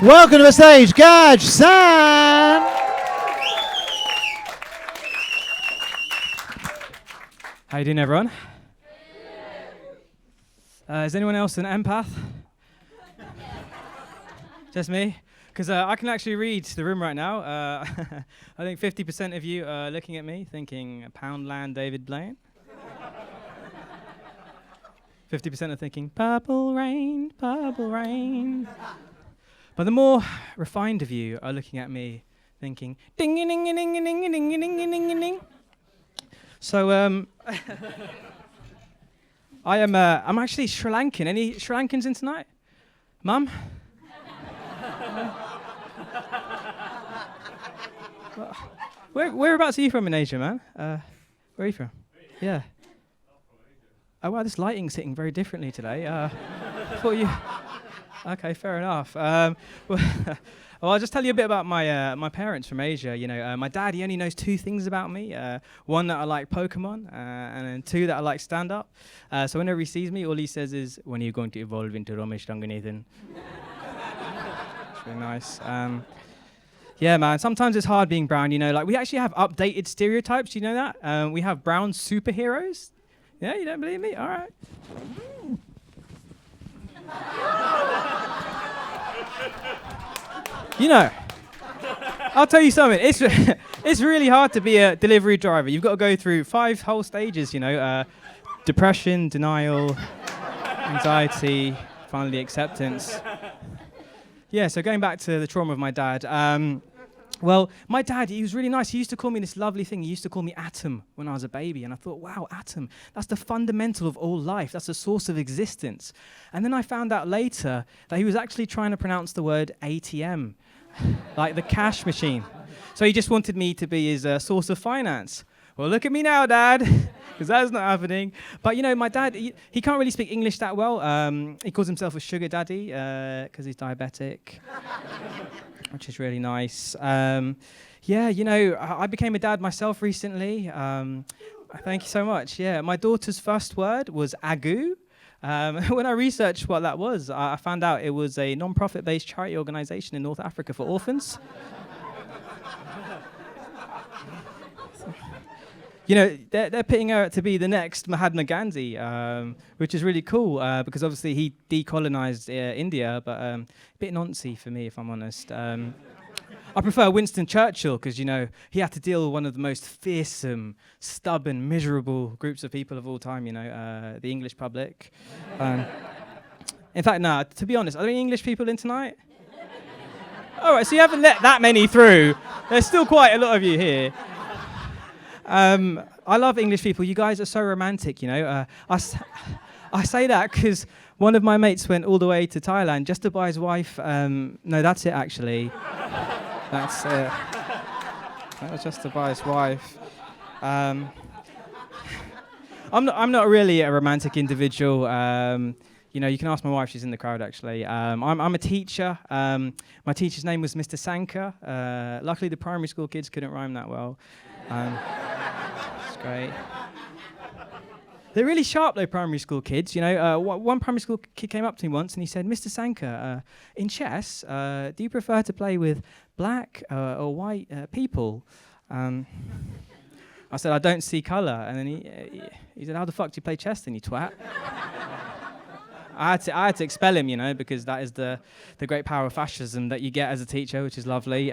Welcome to the stage, Gaj San. How you doing, everyone? Is anyone else an empath? Just me? Because I can actually read the room right now. I think 50% of you are looking at me thinking, Poundland David Blaine. 50% are thinking, purple rain, purple rain. But the more refined of you are looking at me thinking, ding ding ding ding ding ding ding ding ding ding. So I'm actually Sri Lankan. Any Sri Lankans in tonight? Mum? Whereabouts are you from in Asia, man? Where are you from? Yeah. Oh wow, this lighting's hitting very differently today. Thought you. Okay, fair enough. Well, I'll just tell you a bit about my parents from Asia. You know, my dad, he only knows two things about me. One, that I like Pokemon, and then two, that I like stand-up. So whenever he sees me, all he says is, when are you going to evolve into Ramesh Ranganathan? It's really nice. Yeah, man, sometimes it's hard being brown, you know. Like, we actually have updated stereotypes, you know that? We have brown superheroes. Yeah, you don't believe me? All right. You know, I'll tell you something. It's really hard to be a delivery driver. You've got to go through 5 whole stages, you know. Depression, denial, anxiety, finally acceptance. Yeah, so going back to the trauma of my dad. Well, my dad, he was really nice. He used to call me this lovely thing. He used to call me Atom when I was a baby. And I thought, wow, Atom, that's the fundamental of all life. That's the source of existence. And then I found out later that he was actually trying to pronounce the word ATM, like the cash machine. So he just wanted me to be his source of finance. Well, look at me now, Dad, because that's not happening. But, you know, my dad, he can't really speak English that well. He calls himself a sugar daddy because he's diabetic. Which is really nice. Yeah, you know, I became a dad myself recently. Thank you so much. Yeah, my daughter's first word was agu. When I researched what that was, I found out it was a non-profit-based charity organization in North Africa for orphans. You know, they're pitting her to be the next Mahatma Gandhi, which is really cool because obviously he decolonized India, but a bit noncy for me, if I'm honest. I prefer Winston Churchill because, you know, he had to deal with one of the most fearsome, stubborn, miserable groups of people of all time, you know, the English public. In fact, no, to be honest, are there any English people in tonight? All right, so you haven't let that many through. There's still quite a lot of you here. I love English people. You guys are so romantic, you know. I say that because one of my mates went all the way to Thailand just to buy his wife. No, that's it, actually. That's it. That was just to buy his wife. I'm not really a romantic individual. You know, you can ask my wife. She's in the crowd, actually. I'm a teacher. My teacher's name was Mr. Sanka. Luckily, the primary school kids couldn't rhyme that well. It's great. They're really sharp, though, primary school kids. You know, one primary school kid came up to me once and he said, Mr. Sanka, in chess, do you prefer to play with black or white people? I said, I don't see colour. And then he said, how the fuck do you play chess then, you twat? I had to expel him, you know, because that is the great power of fascism that you get as a teacher, which is lovely.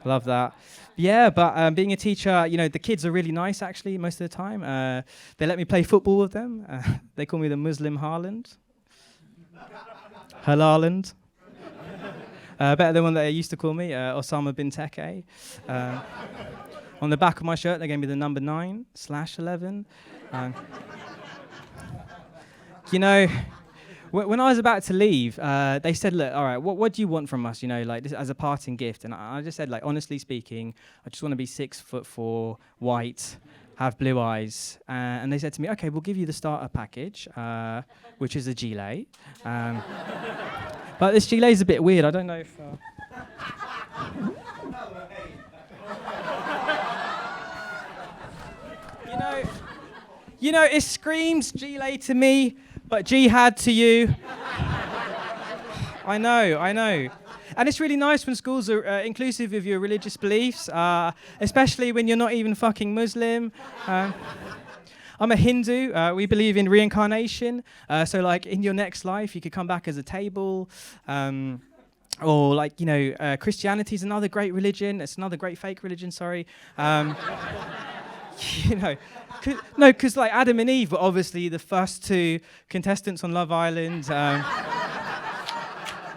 Love that. Yeah, but being a teacher, you know, the kids are really nice, actually, most of the time. They let me play football with them. They call me the Muslim Haaland. Halaland. Better than one that they used to call me, Osama bin Teke. On the back of my shirt, they gave me the number 9/11. You know, when I was about to leave, they said, look, all right, what do you want from us, you know, like this as a parting gift? And I just said, like, honestly speaking, I just want to be 6'4", white, have blue eyes. And they said to me, okay, we'll give you the starter package, which is a gilet. But this gilet is a bit weird. I don't know if... You know, it screams gilet to me, but jihad to you. I know. And it's really nice when schools are inclusive of your religious beliefs, especially when you're not even fucking Muslim. I'm a Hindu. We believe in reincarnation. So, like, in your next life, you could come back as a table. Or, like, Christianity is another great religion. It's another great fake religion, sorry. Because like Adam and Eve were obviously the first two contestants on Love Island.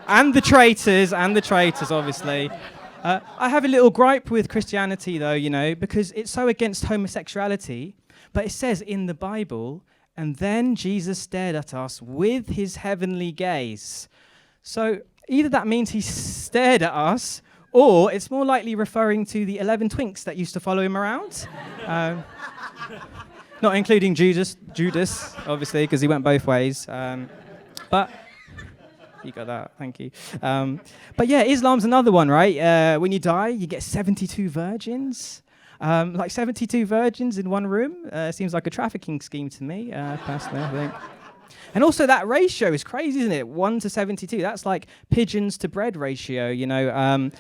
And the traitors, obviously. I have a little gripe with Christianity, though, because it's so against homosexuality. But it says in the Bible, and then Jesus stared at us with his heavenly gaze. So either that means he stared at us, or it's more likely referring to the 11 twinks that used to follow him around. Not including Judas, obviously, because he went both ways. But you got that, thank you. But yeah, Islam's another one, right? When you die, you get 72 virgins. Like 72 virgins in one room seems like a trafficking scheme to me, personally, I think. And also that ratio is crazy, isn't it? 1 to 72. That's like pigeons to bread ratio, You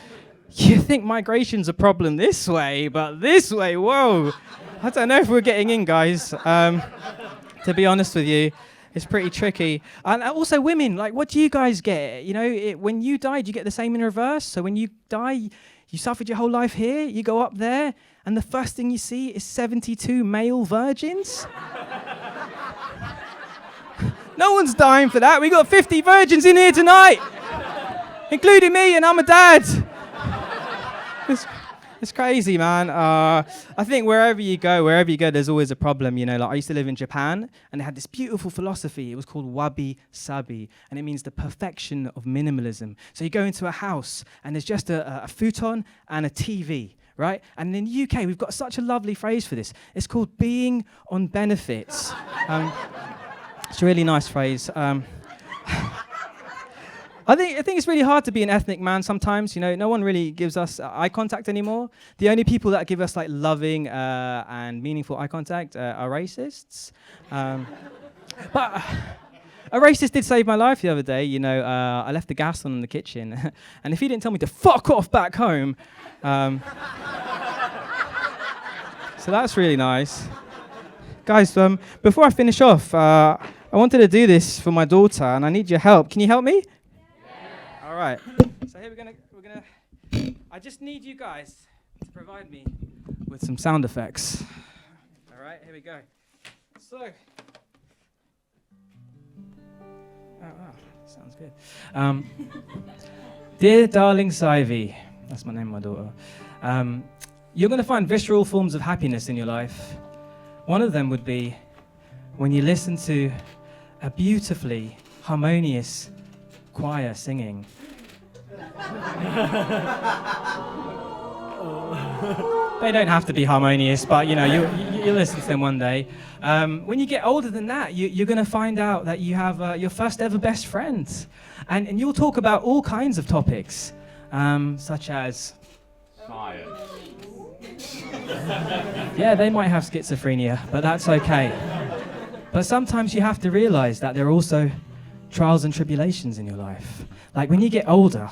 think migration's a problem this way, but this way, whoa. I don't know if we're getting in, guys. To be honest with you, it's pretty tricky. And also women, like, what do you guys get? When you die, do you get the same in reverse? So when you die, you suffered your whole life here, you go up there, and the first thing you see is 72 male virgins? No one's dying for that. We got 50 virgins in here tonight, including me, and I'm a dad. It's crazy, man. I think wherever you go, there's always a problem. Like, I used to live in Japan, and they had this beautiful philosophy. It was called wabi-sabi, and it means the perfection of minimalism. So you go into a house, and there's just a futon and a TV, right? And in the UK, we've got such a lovely phrase for this. It's called being on benefits. It's a really nice phrase. I think it's really hard to be an ethnic man sometimes. No one really gives us eye contact anymore. The only people that give us like loving and meaningful eye contact are racists. But a racist did save my life the other day. I left the gas on in the kitchen, and if he didn't tell me to fuck off back home, so that's really nice. Guys, before I finish off, I wanted to do this for my daughter, and I need your help. Can you help me? All right. So here we're gonna. I just need you guys to provide me with some sound effects. All right, here we go. So. Oh, wow, sounds good. Dear darling Sivy, that's my name, my daughter. You're gonna find visceral forms of happiness in your life. One of them would be when you listen to a beautifully harmonious choir singing. They don't have to be harmonious, but you listen to them one day. When you get older than that, you're going to find out that you have your first ever best friend, and you'll talk about all kinds of topics, such as science. Yeah, they might have schizophrenia, but that's okay. But sometimes you have to realize that there are also trials and tribulations in your life. Like when you get older,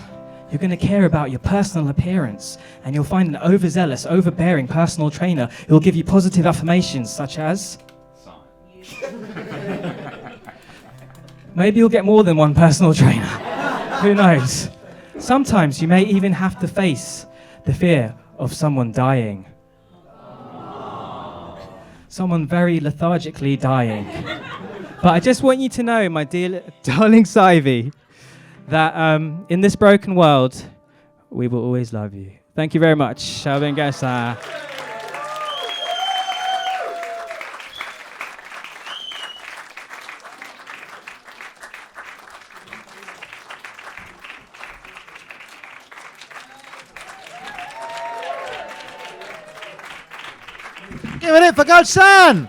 you're going to care about your personal appearance, and you'll find an overzealous, overbearing personal trainer who will give you positive affirmations such as maybe you'll get more than one personal trainer. Who knows? Sometimes you may even have to face the fear of someone dying. Someone very lethargically dying. But I just want you to know, my dear darling Sivy, that in this broken world, we will always love you. Thank you very much. Gaj San. Give it in for Gaj San.